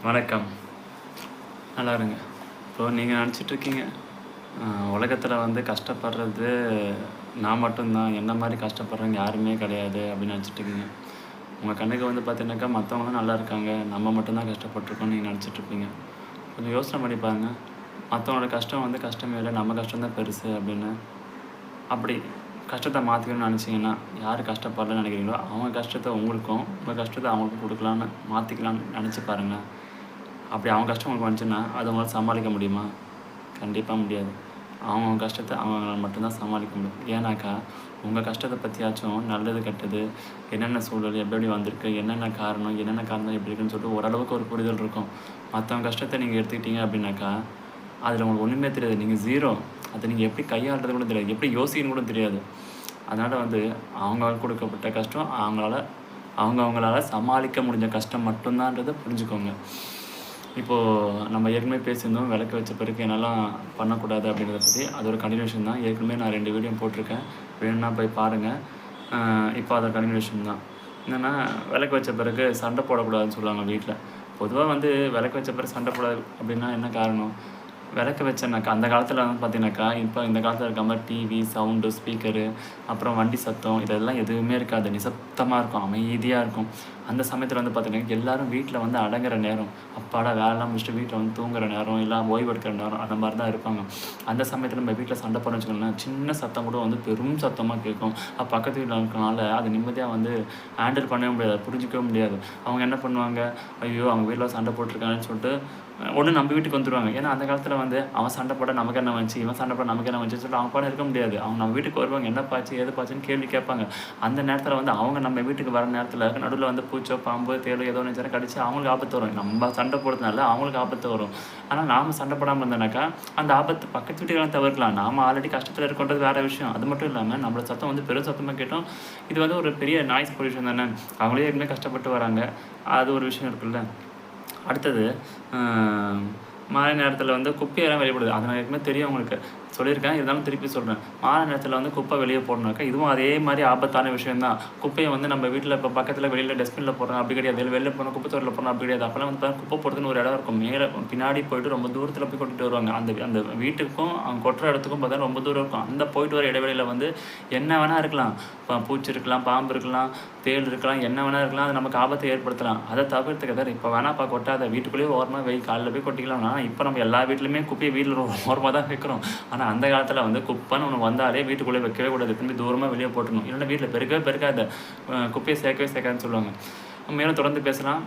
வணக்கம். நல்லா இருங்க. இப்போ நீங்கள் நினச்சிட்ருக்கீங்க, உலகத்தில் வந்து கஷ்டப்படுறது நான் மட்டும்தான், என்ன மாதிரி கஷ்டப்படுறவங்க யாருமே கிடையாது அப்படின்னு நினச்சிட்ருக்கீங்க. உங்கள் கண்ணுக்கு வந்து பார்த்தீங்கன்னாக்கா மற்றவங்களும் நல்லா இருக்காங்க, நம்ம மட்டும்தான் கஷ்டப்பட்டுருக்கோம்னு நீங்கள் நினச்சிட்ருப்பீங்க. கொஞ்சம் யோசனை பண்ணி பாருங்கள். மற்றவங்களோட கஷ்டம் வந்து கஷ்டமே இல்லை, நம்ம கஷ்டம் தான் பெருசு அப்படின்னு. அப்படி கஷ்டத்தை மாற்றிக்கணும்னு நினச்சிங்கன்னா, யார் கஷ்டப்படலன்னு நினைக்கிறீங்களோ அவங்க கஷ்டத்தை உங்களுக்கும், உங்கள் கஷ்டத்தை அவங்களுக்கும் கொடுக்கலான்னு மாற்றிக்கலான்னு நினச்சி பாருங்கள். அப்படி அவங்க கஷ்டம் உங்களுக்கு வந்துச்சுன்னா அதை உங்களால் சமாளிக்க முடியுமா? கண்டிப்பாக முடியாது. அவங்க கஷ்டத்தை அவங்களால மட்டும்தான் சமாளிக்க முடியும். ஏன்னாக்கா உங்கள் கஷ்டத்தை பற்றியாச்சும் நல்லது கெட்டது என்னென்ன சூழல் எப்படி வந்திருக்கு, என்னென்ன காரணம் எப்படி இருக்குன்னு சொல்லிட்டு ஓரளவுக்கு ஒரு புரிதல் இருக்கும். மற்றவங்க கஷ்டத்தை நீங்கள் எடுத்துக்கிட்டீங்க அப்படின்னாக்கா அதில் உங்களுக்கு ஒன்றுமே தெரியாது. நீங்கள் ஜீரோ. அதை நீங்கள் எப்படி கையாளுறது கூட தெரியாது, எப்படி யோசிக்கணும் கூட தெரியாது. அதனால் வந்து அவங்களால கொடுக்கப்பட்ட கஷ்டம் அவங்களால சமாளிக்க முடிஞ்ச கஷ்டம் மட்டும்தான்றதை புரிஞ்சுக்கோங்க. இப்போது நம்ம ஏற்கனவே பேசியிருந்தோம், விளக்கு வச்ச பிறகு என்னெல்லாம் பண்ணக்கூடாது அப்படின்றத பற்றி. அது ஒரு கண்டினியூஷன் தான். ஏற்கனவே நான் 2 வீடியோ போட்டிருக்கேன், வேணும்னா போய் பாருங்கள். இப்போ அதோட கண்டினியூஷன் தான். என்னென்னா, விளக்கு வச்ச பிறகு சண்டை போடக்கூடாதுன்னு சொல்லுவாங்க வீட்டில். பொதுவாக வந்து விளக்கு வச்ச பிறகு சண்டை போடாது அப்படின்னா என்ன காரணம்? விளக்கு வச்சேன்னாக்கா அந்த காலத்தில் வந்து பார்த்தீங்கன்னாக்கா, இப்போ இந்த காலத்தில் இருக்க மாதிரி டிவி, சவுண்டு, ஸ்பீக்கரு, அப்புறம் வண்டி சத்தம் இதெல்லாம் எதுவுமே இருக்காது. நிசப்தமாக இருக்கும், அமைதியாக இருக்கும். அந்த சமயத்தில் வந்து பார்த்தீங்கன்னா எல்லோரும் வீட்டில் வந்து அடங்குற நேரம், அப்பாடா வேலைலாம் முடிச்சுட்டு வீட்டில் வந்து தூங்குற நேரம், இல்லை ஓய்வு எடுக்கிற நேரம், அந்த மாதிரி தான் இருப்பாங்க. அந்த சமயத்தில் நம்ம வீட்டில் சண்டை போட வச்சுக்கோங்களேன், சின்ன சத்தம் கூட வந்து பெரும் சத்தமாக கேட்கும். பக்கத்து வீட்டில் இருக்கனால அது நிம்மதியாக வந்து ஹேண்டில் பண்ணவே முடியாது, புரிஞ்சிக்கவே முடியாது. அவங்க என்ன பண்ணுவாங்க, ஐயோ அவங்க வீட்டில் சண்டை போட்டிருக்காங்கன்னு சொல்லிட்டு ஒன்று நம்ம வீட்டுக்கு வந்துடுவாங்க. ஏன்னா அந்த காலத்தில் வந்து அவன் சண்டை போட நமக்கு என்ன வந்துச்சு, இவன் சண்டை போட நமக்கு என்ன வந்துச்சுன்னு சொல்லிட்டு அவங்க பாடம் இருக்க முடியாது. அவங்க நம்ம வீட்டுக்கு வருவாங்க, என்ன பாச்சு ஏது பாச்சுன்னு கேள்வி கேட்பாங்க. அந்த நேரத்தில் வந்து அவங்க நம்ம வீட்டுக்கு வர நேரத்தில் நடுவில் வந்து பூச்சோ பாம்பு தேளோ ஏதோ ஒன்று கடிச்சு அவங்களுக்கு ஆபத்து வரும். நம்ம சண்டை போடுறதுனால அவங்களுக்கு ஆபத்து வரும். ஆனால் நாம் சண்டை போடாமல் இருந்தோம்னாக்கா அந்த ஆபத்து பக்கத்து வீட்டுக்கெல்லாம் தவிர்க்கலாம். நாம் ஆல்ரெடி கஷ்டத்தில் இருக்கின்றது வேறு விஷயம். அது மட்டும் இல்லாமல் நம்மளோட சத்தம் வந்து பெரும் சத்தமாக கேட்டோம். இது வந்து ஒரு பெரிய நாய்ஸ் பொல்யூஷன் தானே. அவங்களே ஏற்கனவே கஷ்டப்பட்டு வராங்க, அது ஒரு விஷயம் இருக்குல்ல. அடுத்தது மாலை நேரத்தில் வந்து குப்பையெல்லாம் வெளிப்படுது. அது நான் ஏற்கனவே தெரியும், உங்களுக்கு சொல்லியிருக்கேன், இருந்தாலும் திருப்பி சொல்கிறேன். மாலை நேரத்தில் வந்து குப்பை வெளியே போடணுனாக்கா இதுவும் அதே மாதிரி ஆபத்தான விஷயந்தான். குப்பையை வந்து நம்ம வீட்டில் இப்போ பக்கத்தில் வெளியில் டஸ்ட்பினில் போடுறோம் அப்படி கிடையாது, வெளியில் போகணும் குப்பை தோரில் போடணும் அப்படி கிடையாது. அப்போல்லாம் வந்து குப்பை போடுறதுன்னு ஒரு இடம் இருக்கும், மேலே பின்னாடி போய்ட்டு ரொம்ப தூரத்தில் போய் கொட்டிட்டு வருவாங்க. அந்த வீட்டுக்கும் அவங்க கொட்டுற இடத்துக்கும் பார்த்தா ரொம்ப தூரம் இருக்கும். அந்த போயிட்டு வர இடைவெளியில் வந்து என்ன வேணால் இருக்கலாம், பூச்சி இருக்கலாம், பாம்பு இருக்கலாம், தேள் இருக்கலாம், என்ன வேணால் இருக்கலாம். அது நமக்கு ஆபத்தை ஏற்படுத்தலாம். அதை தவிர்த்துக்கதான் இப்போ வேணாப்பா கொட்டாத, வீட்டுக்குள்ளேயே ஓரமாக வெயில் காலையில் போய் கொட்டிக்கலாம். ஆனால் இப்போ நம்ம எல்லா வீட்லையுமே குப்பையை வீட்டில் ஓரமாக தான் வைக்கிறோம். ஆனால் அந்த காலத்தில் வந்து குப்பைன்னு ஒன்று வந்தாலே வீட்டுக்குள்ளே வைக்கவே கூடாது, திரும்பி தூரமாக வெளியே போட்டணும். இல்லைன்னா வீட்டில் பெருக்காத குப்பையை சேர்க்கவே சேர்க்காதுன்னு சொல்லுவாங்க. மேலும் தொடர்ந்து பேசலாம்.